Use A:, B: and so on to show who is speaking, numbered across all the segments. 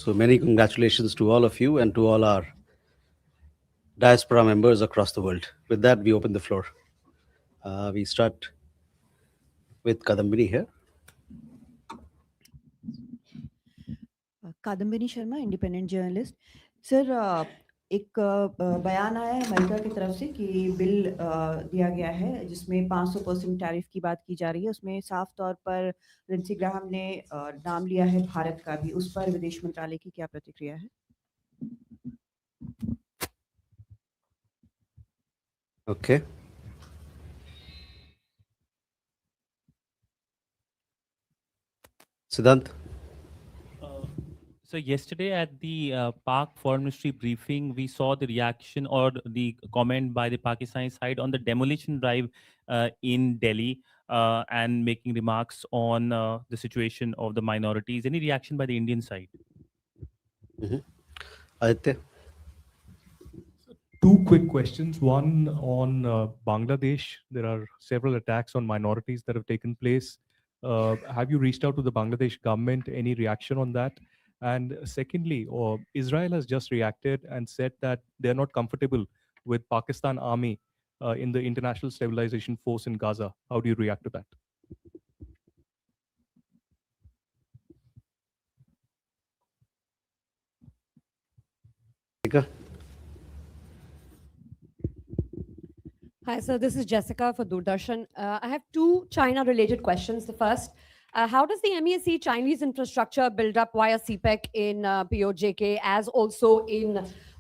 A: So many congratulations to all of you and to all our diaspora members across the world. With that, we open the floor. We start with Kadambini here.
B: Kadambini Sharma independent journalist sir एक बयान आया है America की तरफ से कि bill दिया गया है जिसमें 500% टैरिफ की बात की जा रही है उसमें साफ तौर पर लिंडसे ग्राहम ने नाम लिया है भारत का भी उस पर विदेश मंत्रालय की क्या प्रतिक्रिया है
A: Okay. Siddhant.
C: So yesterday at the Pak Foreign Ministry briefing, we saw the reaction or the comment by the Pakistani side on the demolition drive in Delhi and making remarks on the situation of the minorities. Any reaction by the Indian side?
A: Aditya.
D: Two quick questions. One on Bangladesh. There are several attacks on minorities that have taken place. Have you reached out to the Bangladesh government? Any reaction on that? And secondly, Israel has just reacted and said that they're not comfortable with Pakistan army in the International Stabilization Force in Gaza. How do you react to that?
E: Hi, sir. This is Jessica for Doordarshan. I have two China-related questions. The first, how does the MEA see Chinese infrastructure build up via CPEC in POJK as also in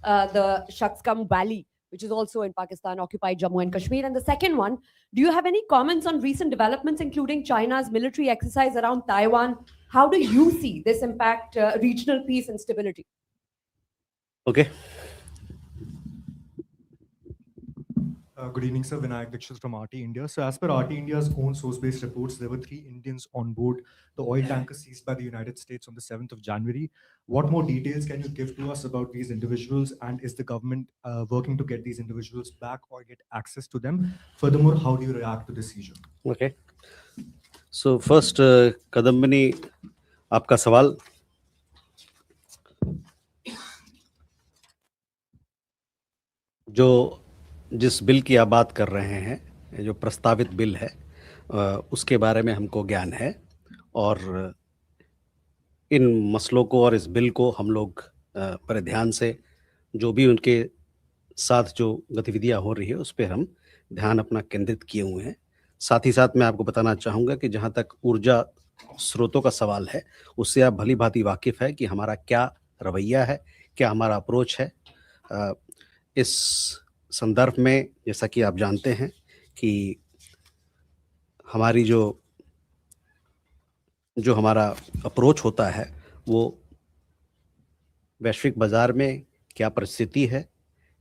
E: the Shaksgam Valley, which is also in Pakistan, occupied Jammu and Kashmir? And the second one, do you have any comments on recent developments, including China's military exercise around Taiwan? How do you see this impact regional peace and stability?
A: Okay.
F: Good evening, sir. Vinayak Dixit from RT India. So as per RT India's own source-based reports, there were 3 Indians on board the oil tanker seized by the United States on the 7th of January. What more details can you give to us about these individuals, and is the government working to get these individuals back or get access to them? Furthermore, how do you react to this seizure?
A: Okay. So first, Kadambini, आपका सवाल जो जिस bill की आप बात कर रहे हैं जो प्रस्तावित बिल है उसके बारे में हमको ज्ञान है और इन मसलों को और इस बिल को हम लोग बड़े ध्यान से जो भी उनके साथ जो गतिविधियां हो रही है उस पर हम ध्यान अपना केंद्रित किए हुए हैं। साथ ही साथ मैं आपको बताना चाहूँगा कि जहाँ तक ऊर्जा स्रोतों का सवाल है उससे आप भली भांति वाकिफ़ है कि हमारा क्या रवैया है, क्या हमारा अप्रोच है। इस संदर्भ में जैसा कि आप जानते हैं कि हमारी जो हमारा अप्रोच होता है वो वैश्विक बाज़ार में क्या परिस्थिति है,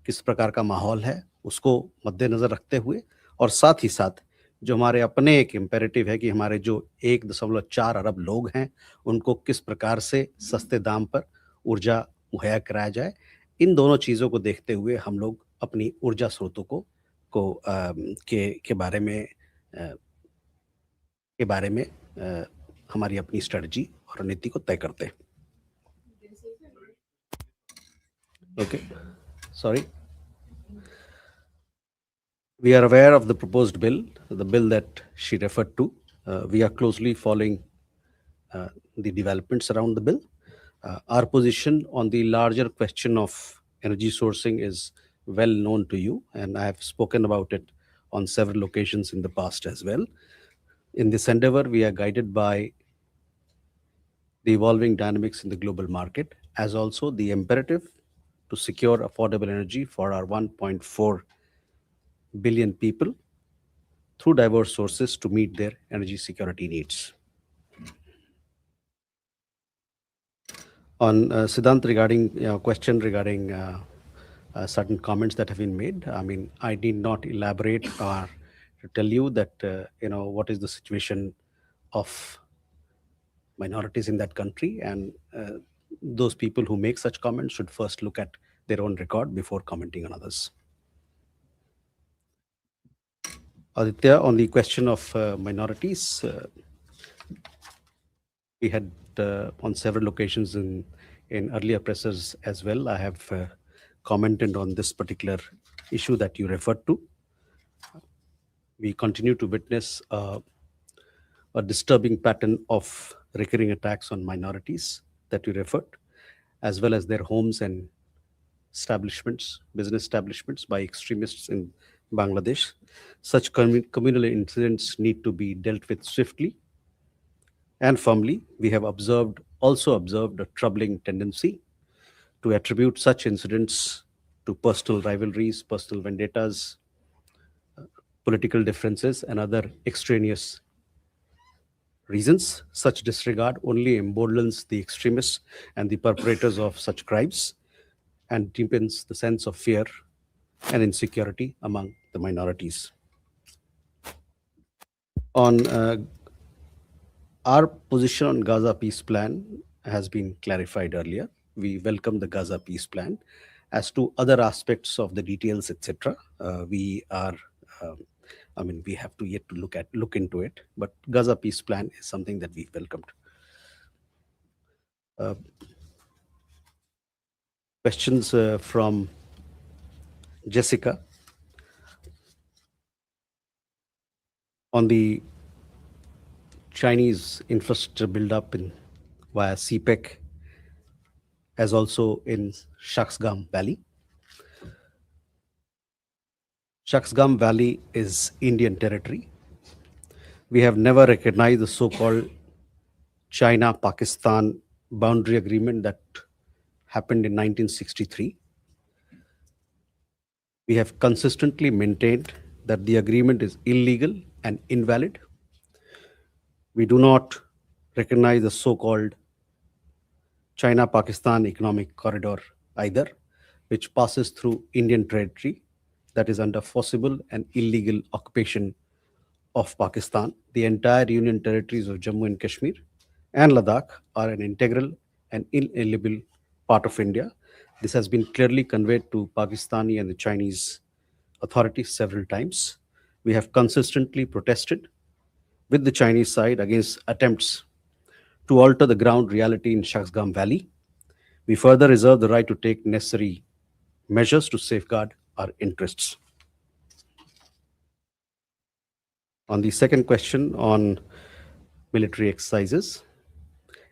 A: किस प्रकार का माहौल है, उसको मद्देनज़र रखते हुए और साथ ही साथ जो हमारे अपने एक इम्पेरेटिव है कि हमारे जो 1.4 अरब लोग हैं उनको किस प्रकार से सस्ते दाम पर ऊर्जा मुहैया कराया जाए, इन दोनों चीज़ों को देखते हुए हम लोग अपनी ऊर्जा स्रोतों के बारे में हमारी अपनी स्ट्रेटजी और नीति को तय करते हैं। Okay, sorry. We are aware of the proposed bill, the bill that she referred to. We are closely following the developments around the bill. Our position on the larger question of energy sourcing is well known to you, and I have spoken about it on several occasions in the past as well. In this endeavor, we are guided by the evolving dynamics in the global market, as also the imperative to secure affordable energy for our 1.4 billion people through diverse sources to meet their energy security needs. On Siddhant, regarding your question regarding certain comments that have been made, I mean, I need not elaborate or to tell you that, what is the situation of minorities in that country, and those people who make such comments should first look at their own record before commenting on others. Aditya, on the question of minorities, we had on several occasions in in earlier presses as well, I have commented on this particular issue that you referred to. We continue to witness a disturbing pattern of recurring attacks on minorities that you referred, as well as their homes and establishments, business establishments by extremists in Bangladesh. Such communal incidents need to be dealt with swiftly and firmly. We have also observed a troubling tendency to attribute such incidents to personal rivalries, personal vendettas, political differences, and other extraneous reasons. Such disregard only emboldens the extremists and the perpetrators of such crimes and deepens the sense of fear and insecurity among the minorities. On our position on Gaza peace plan has been clarified earlier. We welcome the Gaza peace plan. As to other aspects of the details, etc., we are. We have to yet to look into it. But Gaza peace plan is something that we welcomed. Questions from Jessica on the Chinese infrastructure build-up via CPEC, as also in Shaksgam Valley. Shaksgam Valley is Indian territory. We have never recognized the so-called China-Pakistan boundary agreement that happened in 1963. We have consistently maintained that the agreement is illegal and invalid. We do not recognize the so-called China-Pakistan economic corridor either, which passes through Indian territory that is under forcible and illegal occupation of Pakistan. The entire Union territories of Jammu and Kashmir and Ladakh are an integral and inalienable part of India. This has been clearly conveyed to Pakistani and the Chinese authorities several times. We have consistently protested with the Chinese side against attempts to alter the ground reality in Shaksgam Valley. We further reserve the right to take necessary measures to safeguard our interests. On the second question on military exercises,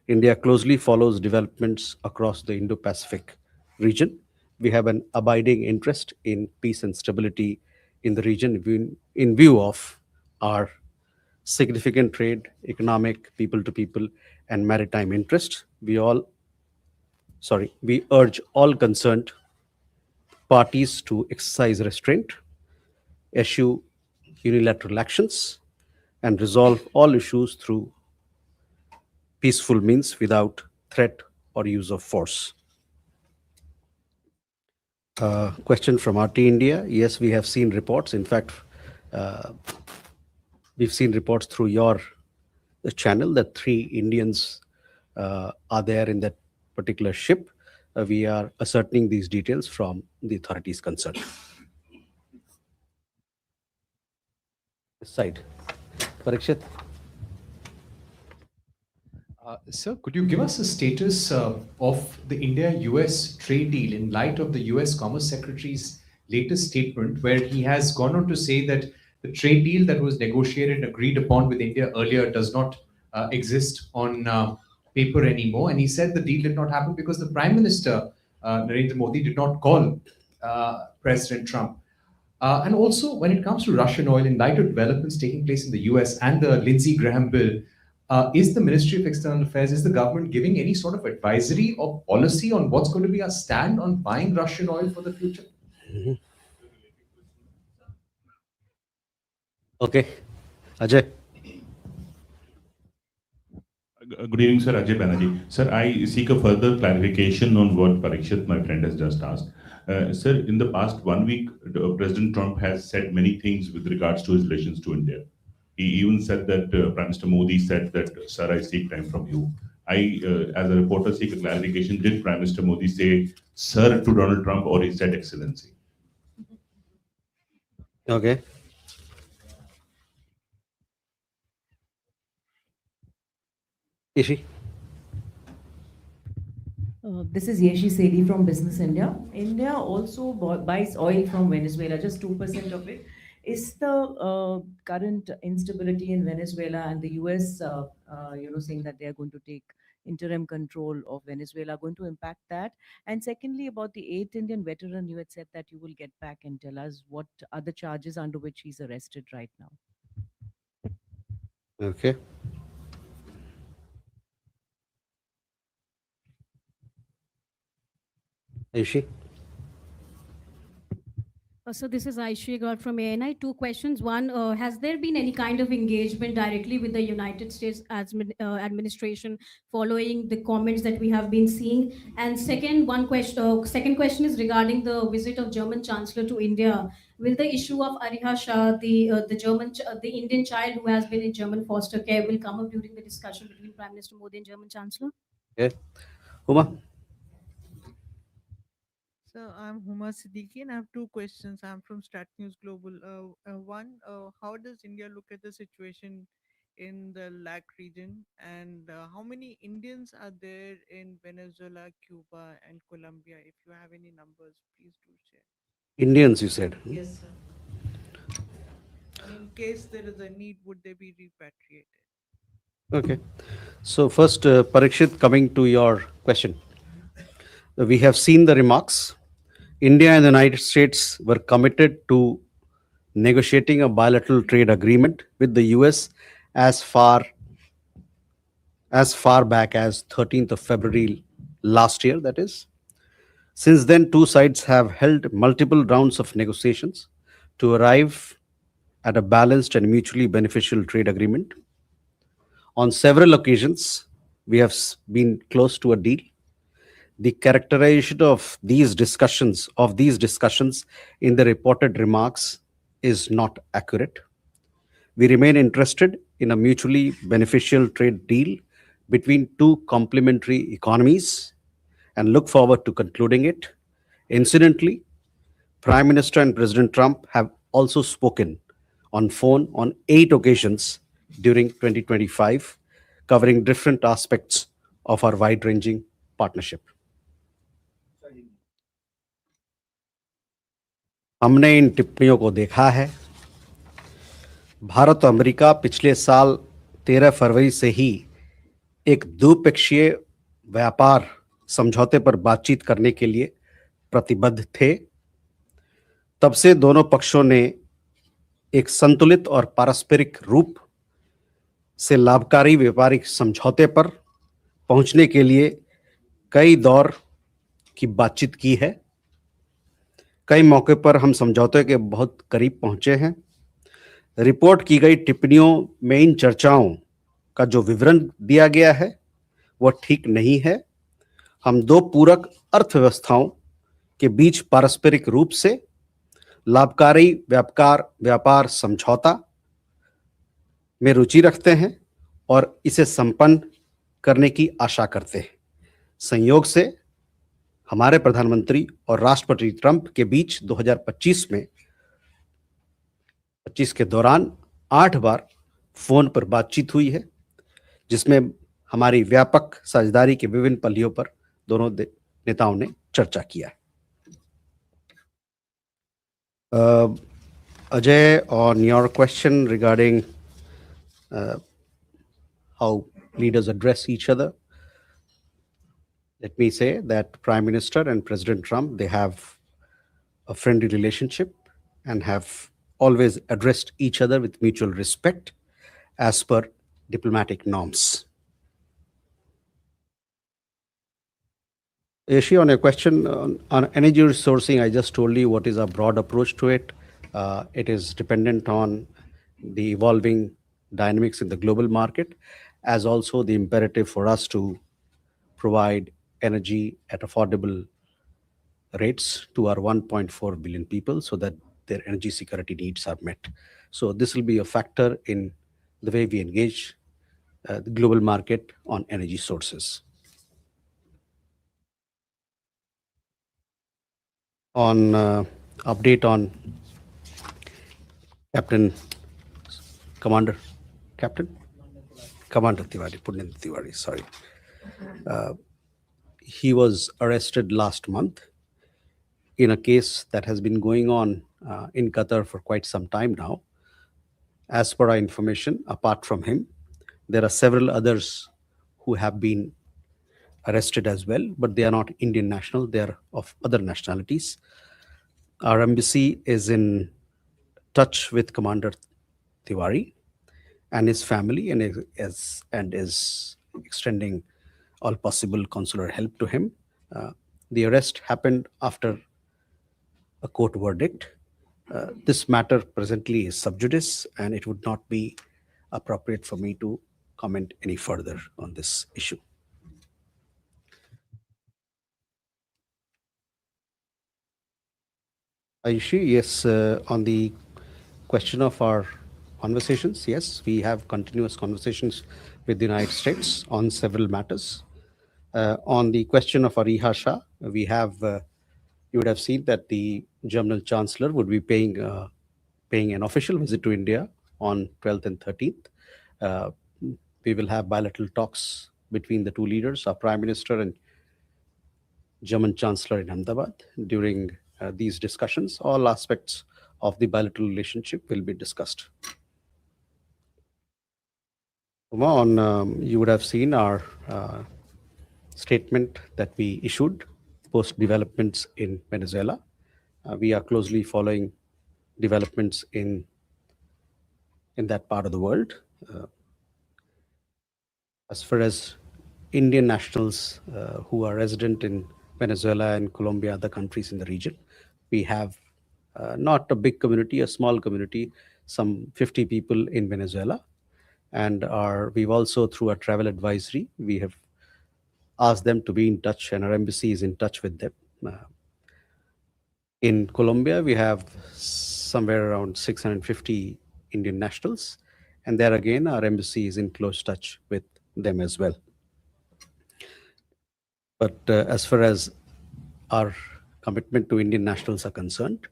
A: India closely follows developments across the Indo-Pacific region. We have an abiding interest in peace and stability in the region in view of our significant trade, economic, people-to-people, and maritime interests. We urge all concerned parties to exercise restraint, eschew unilateral actions, and resolve all issues through peaceful means without threat or use of force. Question from RT India. Yes, we have seen reports. In fact, we've seen reports through your channel that 3 Indians are there in that particular ship. We are ascertaining these details from the authorities concerned. This side. Parikshit.
G: Sir, could you give us a status of the India-US trade deal in light of the US Commerce Secretary's latest statement, where he has gone on to say that the trade deal that was negotiated and agreed upon with India earlier does not exist on paper anymore. And he said the deal did not happen because the Prime Minister, Narendra Modi, did not call President Trump. And also, when it comes to Russian oil, in light of developments taking place in the US and the Lindsey Graham bill, is the Ministry of External Affairs, is the government giving any sort of advisory or policy on what's going to be our stand on buying Russian oil for the future?
A: Okay. Ajay.
H: Good evening, sir. Ajay Banerjee. Sir, I seek a further clarification on what Parikshit, my friend, has just asked. Sir, in the past 1 week, President Trump has said many things with regards to his relations to India. He even said that Prime Minister Modi said that, sir, I seek time from you. I, as a reporter, seek a clarification. Did Prime Minister Modi say, sir, to Donald Trump, or he said excellency?
A: Okay. Ishi.
I: This is Yeshi Seli from Business India. India also buys oil from Venezuela, just 2% of it. Is the current instability in Venezuela and the US, saying that they are going to take interim control of Venezuela, going to impact that? And secondly, about the 8 Indian veteran, you had said that you will get back and tell us what are the charges under which he's arrested right now.
A: Okay. Aishi?
J: So this is Aishi Gaur from ANI. Two questions. One, has there been any kind of engagement directly with the United States administration following the comments that we have been seeing? And second question is regarding the visit of German Chancellor to India. Will the issue of Ariha Shah, the Indian child who has been in German foster care, will come up during the discussion between Prime Minister Modi and German Chancellor?
A: Okay. Huma?
K: So I'm Huma Siddiqui and I have two questions. I'm from Stat News Global. One, how does India look at the situation in the LAC region, and how many Indians are there in Venezuela, Cuba, and Colombia? If you have any numbers, please do share.
A: Indians, you said.
K: Yes, sir. And in case there is a need, would they be repatriated?
A: Okay. So first, Parikshit, coming to your question. We have seen the remarks. India and the United States were committed to negotiating a bilateral trade agreement with the US as far back as 13th of February last year, that is. Since then, two sides have held multiple rounds of negotiations to arrive at a balanced and mutually beneficial trade agreement. On several occasions, we have been close to a deal. The characterization of these discussions in the reported remarks is not accurate. We remain interested in a mutually beneficial trade deal between two complementary economies and look forward to concluding it. Incidentally, Prime Minister and President Trump have also spoken on phone on 8 occasions during 2025, covering different aspects of our wide-ranging partnership. हमने इन टिप्पणियों को देखा है। भारत और America पिछले साल 13 फरवरी से ही एक द्विपक्षीय व्यापार समझौते पर बातचीत करने के लिए प्रतिबद्ध थे। तब से दोनों पक्षों ने एक संतुलित और पारस्परिक रूप से लाभकारी व्यापारिक समझौते पर पहुंचने के लिए कई दौर की बातचीत की है। कई मौके पर हम समझौते के बहुत करीब पहुंचे हैं। रिपोर्ट की गई टिप्पणियों में इन चर्चाओं का जो विवरण दिया गया है वह ठीक नहीं है। हम दो पूरक अर्थव्यवस्थाओं के बीच पारस्परिक रूप से लाभकारी व्यापार समझौता में रुचि रखते हैं और इसे संपन्न करने की आशा करते हैं। संयोग से हमारे प्रधानमंत्री और राष्ट्रपति ट्रंप के बीच 2025 के दौरान 8 बार फोन पर बातचीत हुई है, जिसमें हमारी व्यापक साझेदारी के विभिन्न पहलुओं पर दोनों नेताओं ने चर्चा किया है। Ajay, on your question regarding how leaders address each other, let me say that Prime Minister and President Trump, they have a friendly relationship and have always addressed each other with mutual respect as per diplomatic norms. Yeshi, on your question on energy resourcing, I just told you what is our broad approach to it. It is dependent on the evolving dynamics in the global market, as also the imperative for us to provide energy at affordable rates to our 1.4 billion people so that their energy security needs are met. So this will be a factor in the way we engage the global market on energy sources. On update on Commander Tiwari, Purnendra Tiwari, sorry. he was arrested last month in a case that has been going on in Qatar for quite some time now. As per our information, apart from him, there are several others who have been arrested as well, but they are not Indian national, they are of other nationalities. Our embassy is in touch with Commander Tiwari and his family and is extending all possible consular help to him. The arrest happened after a court verdict. This matter presently is sub judice, and it would not be appropriate for me to comment any further on this issue. Ayushi, yes, on the question of our conversations, yes, we have continuous conversations with the United States on several matters. On the question of Ariha Shah, we have, you would have seen that the German Chancellor would be paying an official visit to India on 12th and 13th. We will have bilateral talks between the two leaders, our Prime Minister and German Chancellor in Ahmedabad. During these discussions, all aspects of the bilateral relationship will be discussed. Uma, you would have seen our statement that we issued post developments in Venezuela. We are closely following developments in that part of the world. As far as Indian nationals who are resident in Venezuela and Colombia, other countries in the region, we have not a big community, a small community, some 50 people in Venezuela. And we've also, through a travel advisory, we have asked them to be in touch, and our embassy is in touch with them. In Colombia, we have somewhere around 650 Indian nationals, and there again, our embassy is in close touch with them as well. But as far as our commitment to Indian nationals are concerned,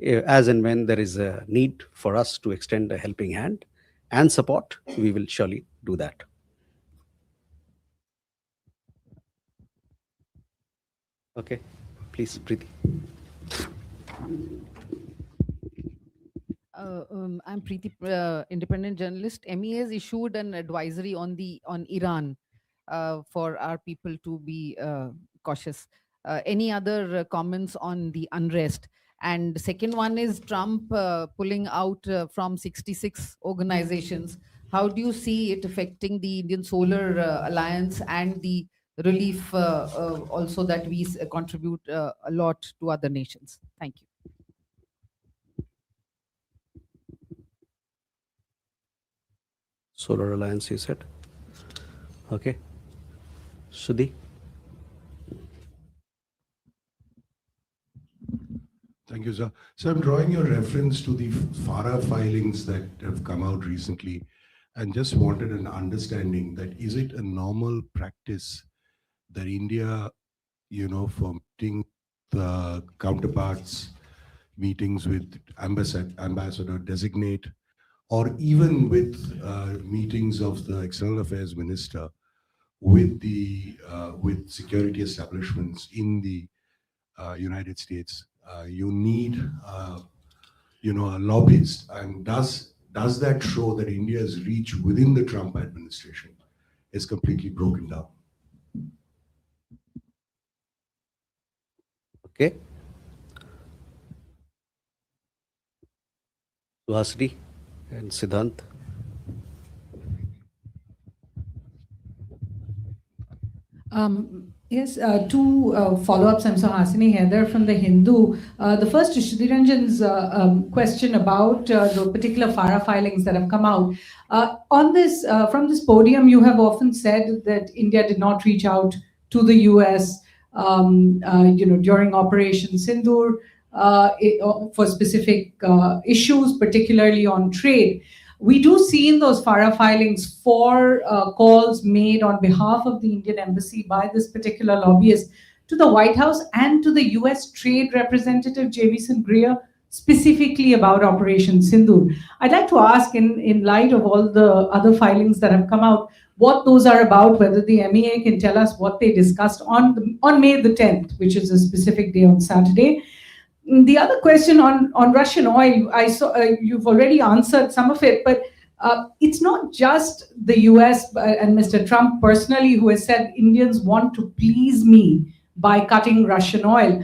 A: as and when there is a need for us to extend a helping hand and support, we will surely do that. Okay, please, Preeti.
L: I'm Preeti, independent journalist. MEA has issued an advisory on Iran for our people to be cautious. Any other comments on the unrest? And the second one is Trump pulling out from 66 organizations. How do you see it affecting the Indian Solar Alliance and the relief also that we contribute a lot to other nations? Thank you.
A: Solar Alliance, you said? Okay. Sudhi?
M: Thank you, sir. So I'm drawing your reference to the FARA filings that have come out recently, and just wanted an understanding that is it a normal practice that India, for meeting the counterparts, meetings with ambassador designate, or even with meetings of the external affairs minister with the with security establishments in the United States, you need a lobbyist, and does that show that India's reach within the Trump administration is completely broken down?
A: Okay. Suhasini and Siddhant.
I: Yes, two follow-ups. I'm Suhasini Heather from The Hindu. The first is Shriranjan's question about the particular FARA filings that have come out. On this, from this podium, you have often said that India did not reach out to the US, during Operation Sindoor for specific issues, particularly on trade. We do see in those FARA filings 4 calls made on behalf of the Indian embassy by this particular lobbyist to the White House and to the US Trade Representative Jamieson Greer
N: specifically about Operation Sindoor. I'd like to ask, in light of all the other filings that have come out, what those are about, whether the MEA can tell us what they discussed on May the 10th, which is a specific day on Saturday. The other question on Russian oil, I saw you've already answered some of it, but it's not just the US and Mr. Trump personally who has said Indians want to please me by cutting Russian oil.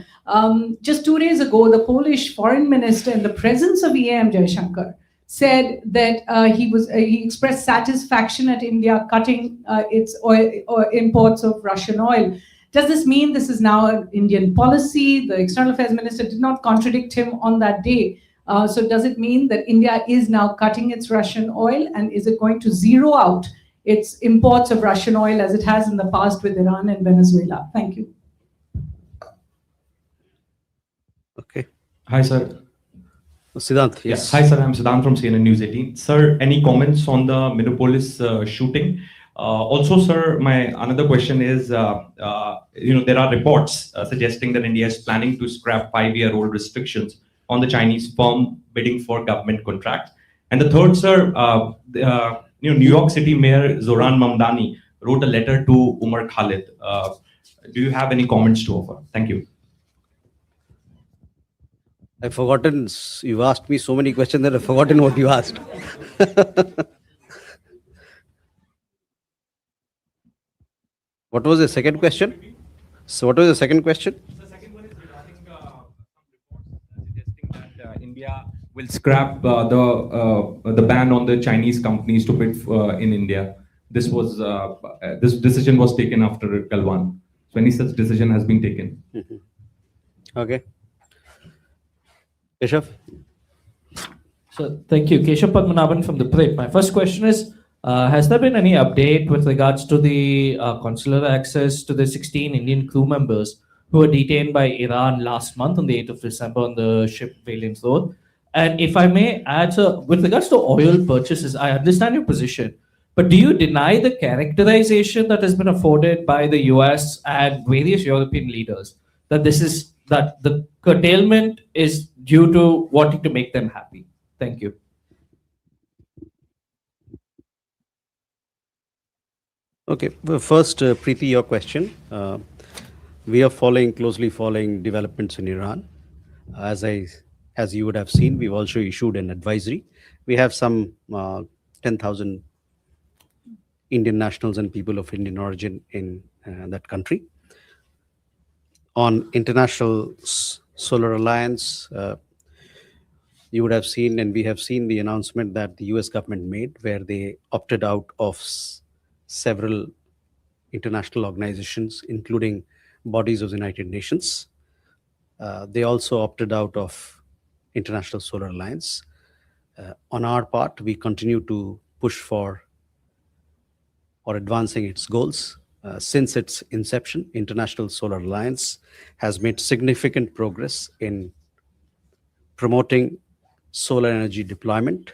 N: Just 2 days ago, the Polish foreign minister, in the presence of EAM Jaishankar, said that he expressed satisfaction at India cutting its oil or imports of Russian oil. Does this mean this is now an Indian policy? The external affairs minister did not contradict him on that day. So does it mean that India is now cutting its Russian oil, and is it going to zero out its imports of Russian oil as it has in the past with Iran and Venezuela? Thank you.
A: Okay.
O: Hi, sir.
A: Siddhant, yes.
O: Hi, sir. I'm Siddhant from CNN News 18. Sir, any comments on the Minneapolis shooting? Also, sir, my another question is, there are reports suggesting that India is planning to scrap 5-year-old restrictions on the Chinese firm bidding for government contracts. And the third, sir, New York City Mayor Zoran Mamdani wrote a letter to Umar Khalid. Do you have any comments to offer? Thank you.
A: I've forgotten, you asked me so many questions that I've forgotten what you asked. What was the second question? So what was the second question?
O: The second one is regarding some reports suggesting that India will scrap the ban on the Chinese companies to bid in India. This decision was taken after Galwan. So any such decision has been taken.
A: Okay. Keshav?
P: So thank you. Keshav Padmanabhan from the PRIT. My first question is, has there been any update with regards to the consular access to the 16 Indian crew members who were detained by Iran last month on the 8th of December on the ship Valiant Road? And if I may add, so with regards to oil purchases, I understand your position, but do you deny the characterization that has been afforded by the US and various European leaders that that the curtailment is due to wanting to make them happy? Thank you.
A: Okay. Well, first, Preeti, your question. We are closely following developments in Iran. As you would have seen, we've also issued an advisory. We have some 10,000 Indian nationals and people of Indian origin in that country. On International Solar Alliance, you would have seen, and we have seen the announcement that the US government made, where they opted out of several international organizations, including bodies of the United Nations. They also opted out of International Solar Alliance. On our part, we continue to push for advancing its goals. Since its inception, International Solar Alliance has made significant progress in promoting solar energy deployment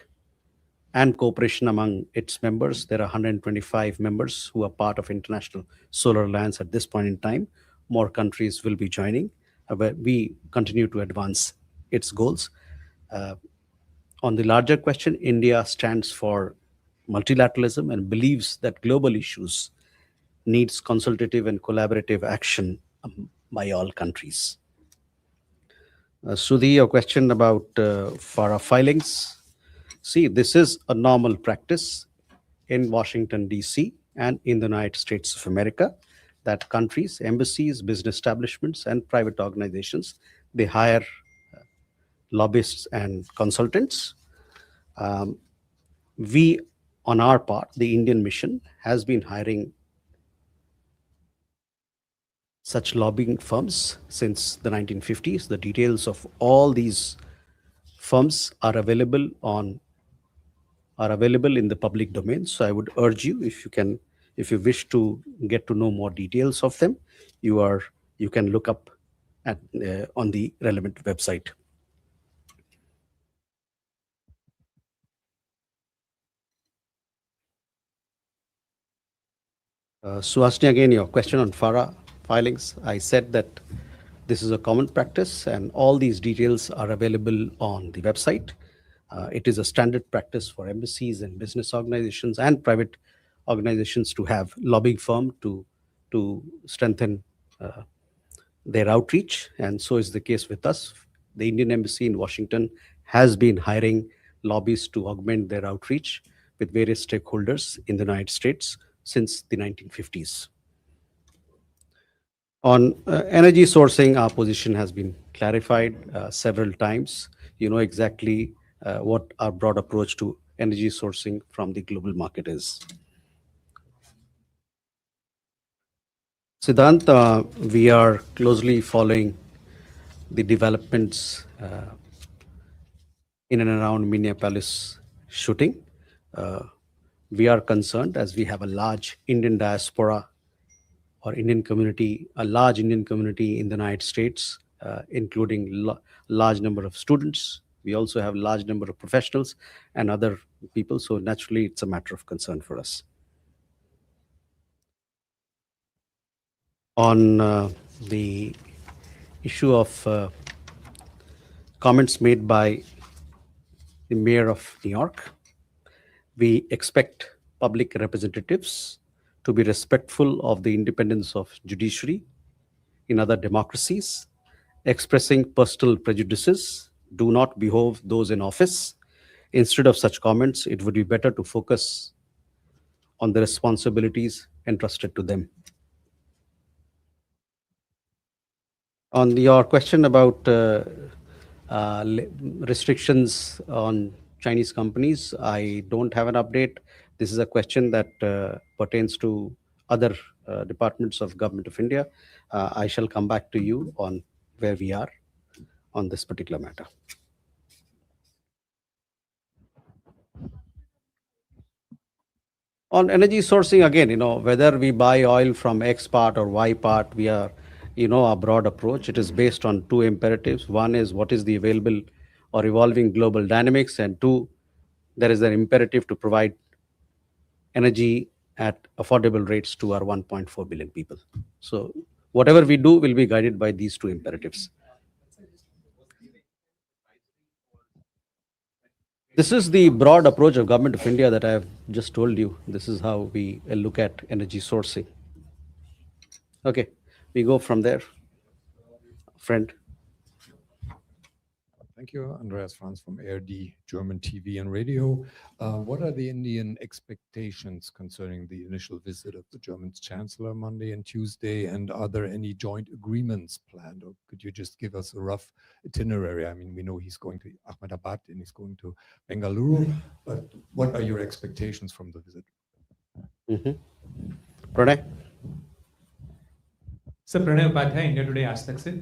A: and cooperation among its members. There are 125 members who are part of International Solar Alliance at this point in time. More countries will be joining, but we continue to advance its goals. On the larger question, India stands for multilateralism and believes that global issues needs consultative and collaborative action by all countries. Sudhi, your question about FARA filings. See, this is a normal practice in Washington, D.C. and in the United States of America, that countries, embassies, business establishments, and private organizations, they hire lobbyists and consultants. We, on our part, the Indian mission has been hiring such lobbying firms since the 1950s. The details of all these firms are available in the public domain. So I would urge you, if you wish to get to know more details of them, you can look up on the relevant website. Suhasini, again, your question on FARA filings. I said that This is a common practice, and all these details are available on the website. It is a standard practice for embassies and business organizations and private organizations to have lobbying firm to strengthen their outreach, and so is the case with us. The Indian Embassy in Washington has been hiring lobbyists to augment their outreach with various stakeholders in the United States since the 1950s. On energy sourcing, our position has been clarified several times. You know exactly what our broad approach to energy sourcing from the global market is. Siddhant, we are closely following the developments in and around Minneapolis shooting. We are concerned as we have a large Indian diaspora or Indian community, a large Indian community in the United States, including large number of students. We also have large number of professionals and other people. So naturally, it's a matter of concern for us. On the issue of comments made by the mayor of New York, we expect public representatives to be respectful of the independence of judiciary in other democracies. Expressing personal prejudices do not behove those in office. Instead of such comments, it would be better to focus on the responsibilities entrusted to them. On your question about restrictions on Chinese companies, I don't have an update. This is a question that pertains to other departments of Government of India. I shall come back to you on where we are on this particular matter. On energy sourcing, again, whether we buy oil from X part or Y part, we are, our broad approach. It is based on two imperatives. One is what is the available or evolving global dynamics, and two, there is an imperative to provide energy at affordable rates to our 1.4 billion people. So whatever we do will be guided by these two imperatives. This is the broad approach of Government of India that I have just told you. This is how we look at energy sourcing. Okay, we go from there. Friend.
Q: Thank you, Andreas Franz from ARD, German TV and radio. What are the Indian expectations concerning the initial visit of the German Chancellor Monday and Tuesday? And are there any joint agreements planned? Or could you just give us a rough itinerary? I mean, we know he's going to Ahmedabad and he's going to Bengaluru, but what are your expectations from the visit?
A: Pranay?
R: Sir, Pranay Upadhyay, India Today आज तक से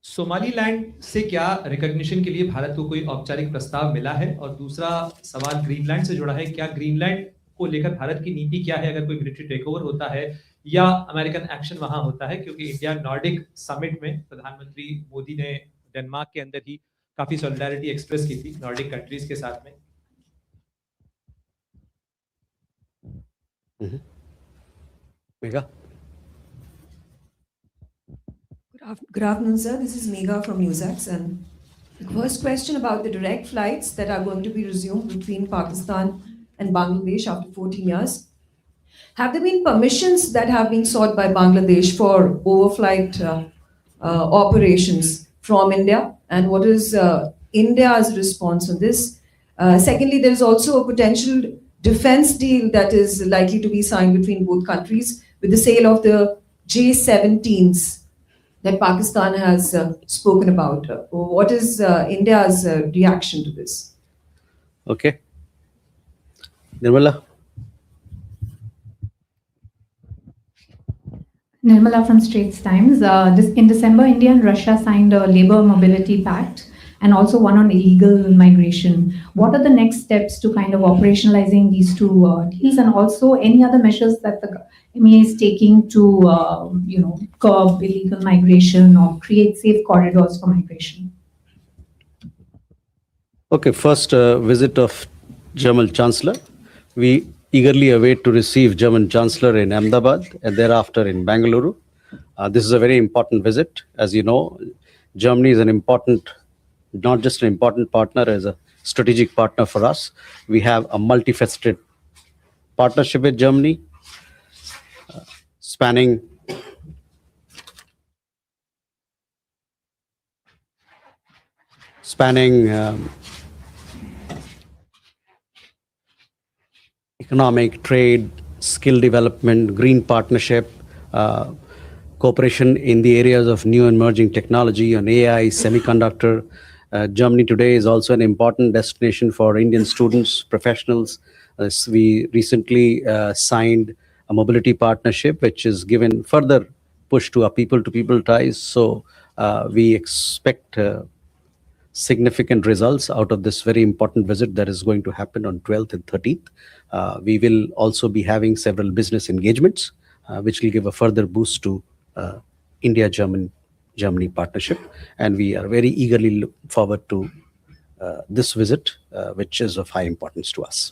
R: Somaliland से क्या recognition के लिए भारत को कोई औपचारिक प्रस्ताव मिला है? और दूसरा सवाल ग्रीनलैंड से जुड़ा है, क्या ग्रीनलैंड को लेकर भारत की नीति क्या है अगर कोई मिलिट्री टेकओवर होता है या अमेरिकन एक्शन वहां होता है? क्योंकि इंडिया नॉर्डिक समिट में प्रधानमंत्री मोदी ने डेनमार्क के अंदर ही काफी सॉलिडारिटी एक्सप्रेस की थी नॉर्डिक कंट्रीज के साथ में.
A: Megha?
S: Good afternoon, sir. This is Megha from NewsX. And the first question about the direct flights that are going to be resumed between Pakistan and Bangladesh after 14 years. Have there been permissions that have been sought by Bangladesh for overflight operations from India? And what is India's response on this? Secondly, there is also a potential defense deal that is likely to be signed between both countries with the sale of the J-17s that Pakistan has spoken about. What is India's reaction to this?
A: Okay. Nirmala?
T: Nirmala from Straits Times. In December, India and Russia signed a labor mobility pact and also one on illegal migration. What are the next steps to kind of operationalizing these two deals, and also any other measures that the MEA is taking to, curb illegal migration or create safe corridors for migration?
A: Okay, first visit of German Chancellor. We eagerly await to receive German Chancellor in Ahmedabad and thereafter in Bengaluru. This is a very important visit. As you know, Germany is an important, not just an important partner, as a strategic partner for us. We have a multifaceted partnership with Germany, spanning economic, trade, skill development, green partnership, cooperation in the areas of new emerging technology on AI, semiconductor. Germany today is also an important destination for Indian students, professionals. We recently signed a mobility partnership, which has given further push to our people-to-people ties. So we expect significant results out of this very important visit that is going to happen on 12th and 13th. We will also be having several business engagements, which will give a further boost to India-Germany partnership. And we are very eagerly look forward to this visit, which is of high importance to us.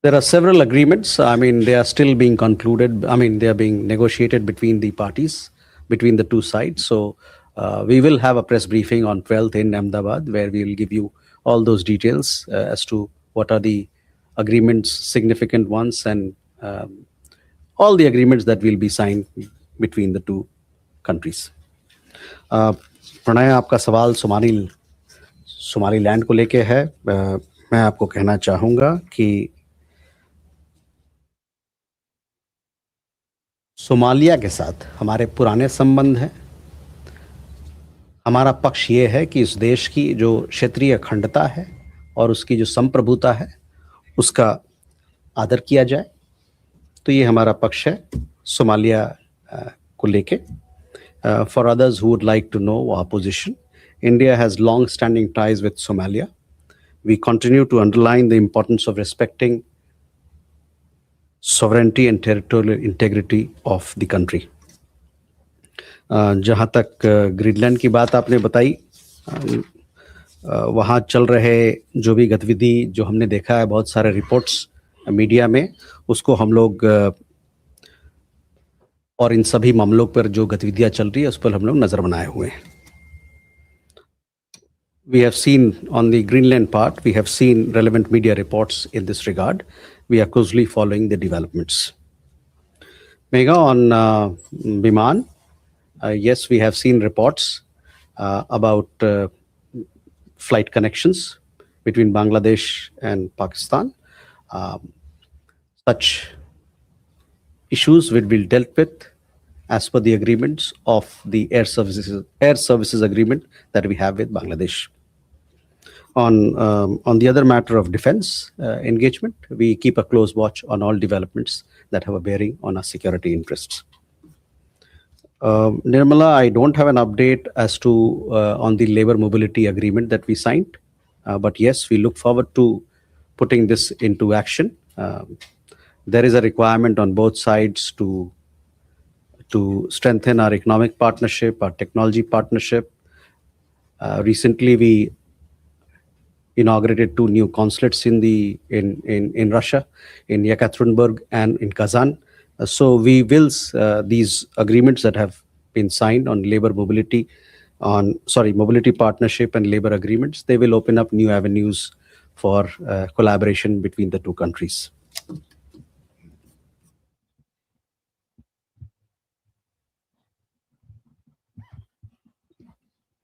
A: There are several agreements. I mean, they are still being concluded. I mean, they are being negotiated between the parties, between the two sides. So we will have a press briefing on 12th in Ahmedabad, where we will give you all those details as to what are the agreements, significant ones, and all the agreements that will be signed between the two countries. Pranay, आपका सवाल Somaliland को लेके है. मैं आपको कहना चाहूँगा कि सोमालिया के साथ हमारे पुराने संबंध हैं. हमारा पक्ष ये है कि इस देश की जो क्षेत्रीय अखंडता है और उसकी जो संप्रभुता है, उसका आदर किया जाए. तो ये हमारा पक्ष है सोमालिया को लेके. For others who would like to know our position, India has long-standing ties with Somalia. We continue to underline the importance of respecting sovereignty and territorial integrity of the country. जहाँ तक Greenland की बात आपने बताई, वहाँ चल रहे जो भी गतिविधि जो हमने देखा है, बहुत सारे रिपोर्ट्स मीडिया में, उसको हम लोग और इन सभी मामलों पर जो गतिविधियां चल रही है उस पर हम लोग नजर बनाए हुए हैं. We have seen on the Greenland part, we have seen relevant media reports in this regard. We are closely following the developments. Megha, on Biman, yes, we have seen reports about flight connections between Bangladesh and Pakistan. Such issues will be dealt with as per the agreements of the air services agreement that we have with Bangladesh. On the other matter of defense engagement, we keep a close watch on all developments that have a bearing on our security interests. Nirmala, I don't have an update as to on the labor mobility agreement that we signed, but yes, we look forward to putting this into action. There is a requirement on both sides to strengthen our economic partnership, our technology partnership. Recently, we inaugurated 2 new consulates in Russia, in Yekaterinburg and in Kazan. So we will these agreements that have been signed on mobility partnership and labor agreements, they will open up new avenues for collaboration between the two countries.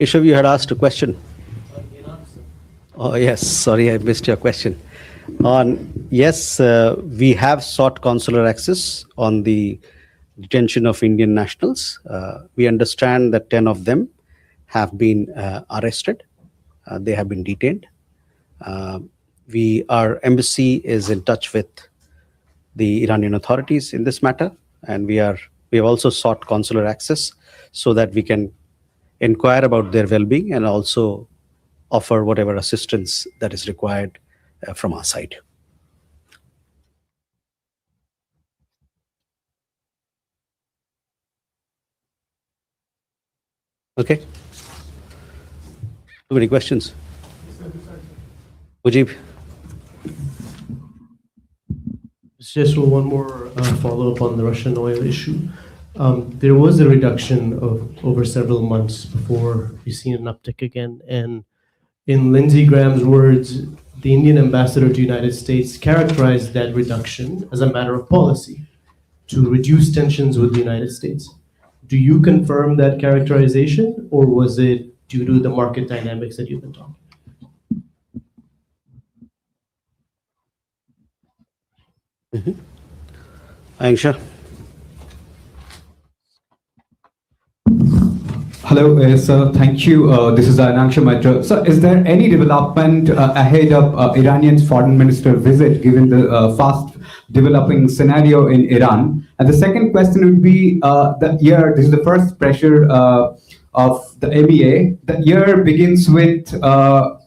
A: Ishav, you had asked a question. Oh, yes. Sorry, I missed your question. Yes, we have sought consular access on the detention of Indian nationals. We understand that 10 of them have been arrested. They have been detained. Our embassy is in touch with the Iranian authorities in this matter, and we have also sought consular access so that we can inquire about their well-being and also offer whatever assistance that is required from our side. Okay. Too many questions. Mujib.
U: Just one more follow-up on the Russian oil issue. There was a reduction of over several months before we've seen an uptick again. And in Lindsey Graham's words, the Indian ambassador to United States characterized that reduction as a matter of policy to reduce tensions with the United States. Do you confirm that characterization, or was it due to the market dynamics that you've been talking?
A: Aisha.
V: Hello, sir. Thank you. This is Anaksha Mitra. So, is there any development ahead of Iranian's foreign minister visit, given the fast developing scenario in Iran? And the second question would be the year. This is the first pressure of the MEA. The year begins with a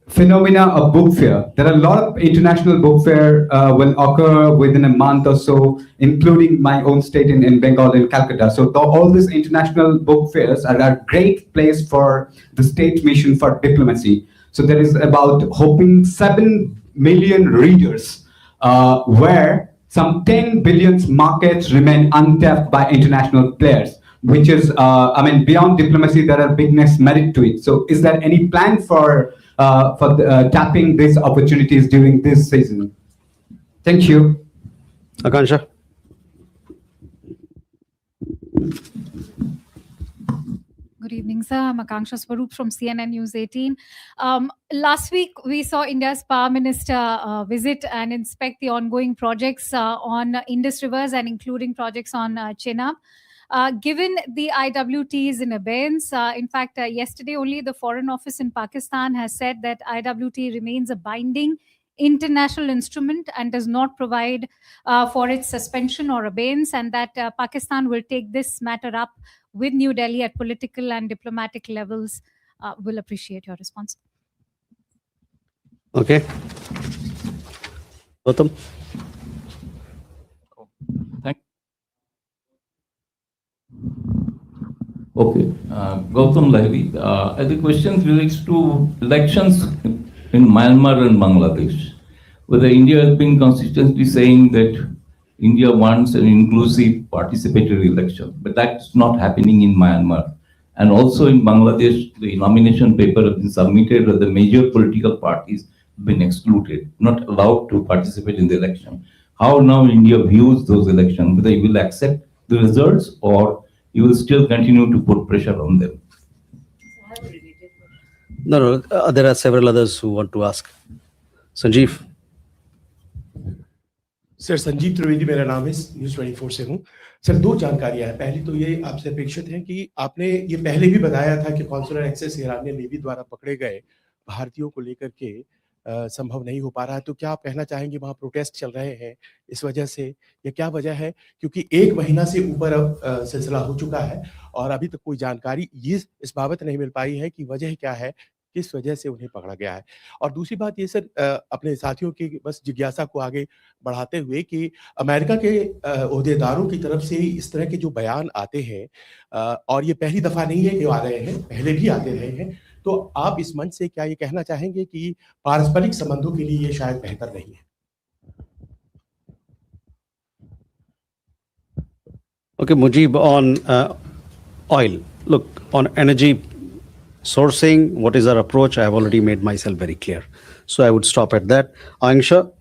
V: phenomena of book fair. There are a lot of international book fair will occur within a month or so, including my own state in Bengal, in Calcutta. So all these international book fairs are a great place for the state mission for diplomacy. So there is about hoping 7 million readers, where some 10 billion markets remain untapped by international players, which is, beyond diplomacy, there are bigness merit to it. So is there any plan for tapping these opportunities during this season? Thank you.
A: Akansha.
W: Good evening, sir. I'm Akanksha Swaroop from CNN News 18. Last week, we saw India's Power Minister visit and inspect the ongoing projects on Indus rivers and including projects on Chenab. Given the IWT is in abeyance, in fact, yesterday only the Foreign Office in Pakistan has said that IWT remains a binding international instrument and does not provide for its suspension or abeyance, and that Pakistan will take this matter up with New Delhi at political and diplomatic levels. Will appreciate your response.
A: Okay. Gautam.
X: Thank. Okay, Gautam Lahiri. The question relates to elections in Myanmar and Bangladesh, whether India has been consistently saying that India wants an inclusive participatory election, but that's not happening in Myanmar. And also in Bangladesh, the nomination paper has been submitted, but the major political parties have been excluded, not allowed to participate in the election. How now India views those elections, whether you will accept the results or you will still continue to put pressure on them?
A: No, there are several others who want to ask. Sanjeev.
Y: Sir Sanjeev Trivedi मेरा नाम है, news 24 से हूँ। Sir दो जानकारियां हैं। पहली तो ये आपसे अपेक्षित है कि आपने ये पहले भी बताया था कि कॉन्सुलर एक्सेस ईरानियन नेवी द्वारा पकड़े गए भारतीयों को लेकर के संभव नहीं हो पा रहा है, तो क्या आप कहना चाहेंगे वहाँ प्रोटेस्ट चल रहे हैं इस वजह से, या क्या वजह है? क्योंकि 1 महीना से ऊपर अब सिलसिला हो चुका है और अभी तक कोई जानकारी इस बाबत नहीं मिल पाई है कि वजह क्या है, किस वजह से उन्हें पकड़ा गया है। और दूसरी बात ये सर, अपने साथियों की बस जिज्ञासा को आगे बढ़ाते हुए कि अमेरिका के ओहदेदारों की तरफ से इस तरह के जो बयान आते हैं, और ये पहली दफ़ा नहीं है कि आ रहे हैं, पहले भी आते रहे हैं, तो आप इस मंच से क्या ये कहना चाहेंगे कि पारस्परिक संबंधों के लिए ये शायद बेहतर नहीं है?
A: Okay, Mujib, on oil. Look, on energy sourcing, what is our approach? I have already made myself very clear. So I would stop at that. Angsha,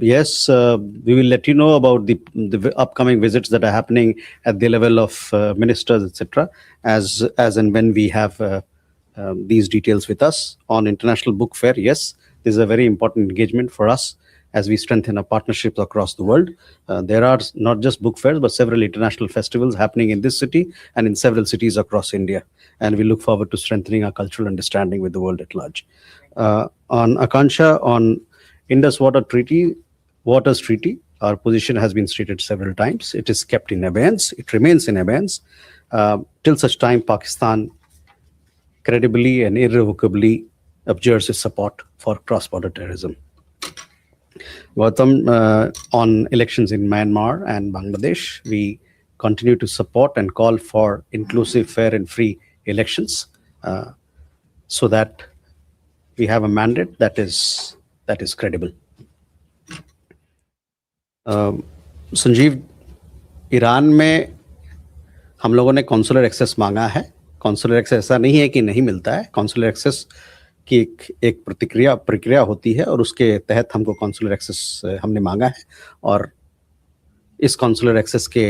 A: yes, we will let you know about the upcoming visits that are happening at the level of ministers, etc., as and when we have these details with us. On International Book Fair, yes, this is a very important engagement for us as we strengthen our partnerships across the world. There are not just book fairs, but several international festivals happening in this city and in several cities across India. And we look forward to strengthening our cultural understanding with the world at large. On Akansha, on Indus Waters Treaty, our position has been stated several times. It is kept in abeyance. It remains in abeyance till such time Pakistan credibly and irrevocably abjures its support for cross-border terrorism. Gautam, on elections in Myanmar and Bangladesh, we continue to support and call for inclusive, fair and free elections so that we have a mandate that is credible. Sanjeev, Iran में हम लोगों ने consular access मांगा है। Consular access ऐसा नहीं है कि नहीं मिलता है। कॉन्सुलर एक्सेस की एक प्रक्रिया होती है और उसके तहत हमको कॉन्सुलर एक्सेस हमने मांगा है, और इस कॉन्सुलर एक्सेस के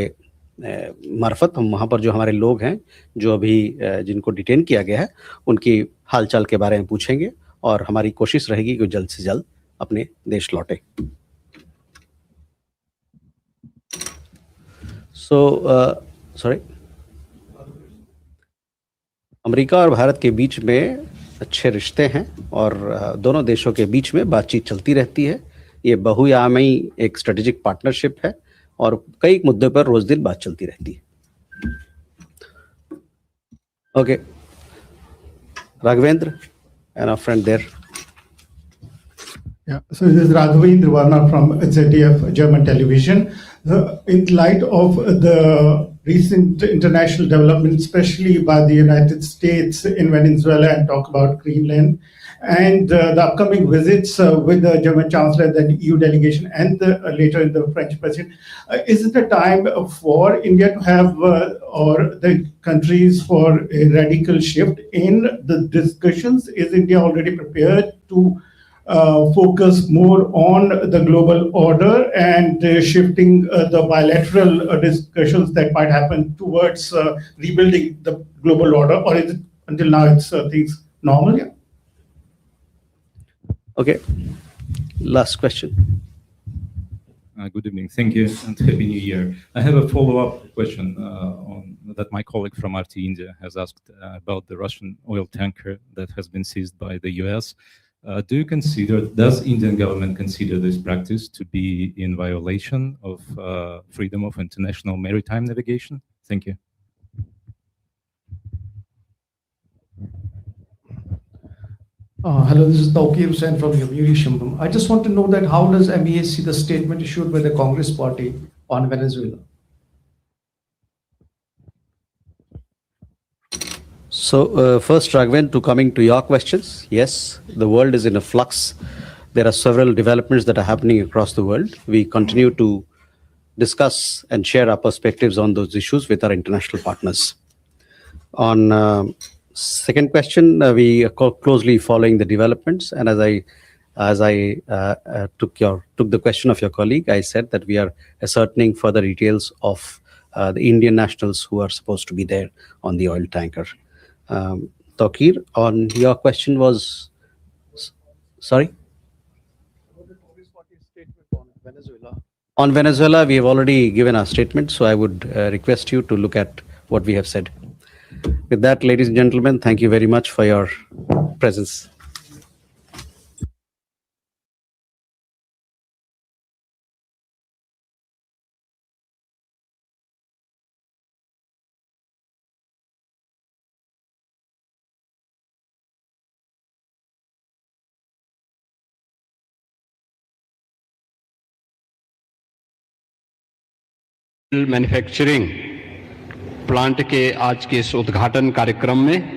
A: मार्फत हम वहाँ पर जो हमारे लोग हैं, जो अभी जिनको डिटेन किया गया है, उनकी हालचाल के बारे में पूछेंगे और हमारी कोशिश रहेगी कि जल्द से जल्द अपने देश लौटे। सॉरी, अमेरिका और भारत के बीच में अच्छे रिश्ते हैं और दोनों देशों के बीच में बातचीत चलती रहती है। ये बहुआयामी एक स्ट्रेटेजिक पार्टनरशिप है और कई मुद्दों पर रोज दिन बात चलती रहती है। Okay, Raghavendra and our friend there.
B: Yeah, so this is Raghavendra Varma from ZDF German television. In light of the recent international development, especially by the United States in Venezuela, and talk about Greenland, and the upcoming visits with the German Chancellor, the EU delegation, and later in the French President, is it a time for India to have, or the countries, for a radical shift in the discussions? Is India already prepared to focus more on the global order and shifting the bilateral discussions that might happen towards rebuilding the global order, or is it until now it's things normal? Yeah.
A: Okay, last question.
C: Good evening. Thank you and Happy New Year. I have a follow-up question on that my colleague from RT India has asked about the Russian oil tanker that has been seized by the US. Does Indian government consider this practice to be in violation of freedom of international maritime navigation? Thank you.
U: Hello, this is Tawqir Hussain from Yomiuri Shimbum. I just want to know that how does MEA see the statement issued by the Congress party on Venezuela?
A: So first, Raghavan, coming to your questions, yes, the world is in a flux. There are several developments that are happening across the world. We continue to discuss and share our perspectives on those issues with our international partners. On second question, we are closely following the developments, and as I took the question of your colleague, I said that we are ascertaining further details of the Indian nationals who are supposed to be there on the oil tanker. Tawqir, on your question was, sorry? On Venezuela, we have already given our statement, so I would request you to look at what we have said. With that, ladies and gentlemen, thank you very much for your presence.
D: Manufacturing plant के आज के इस उद्घाटन कार्यक्रम में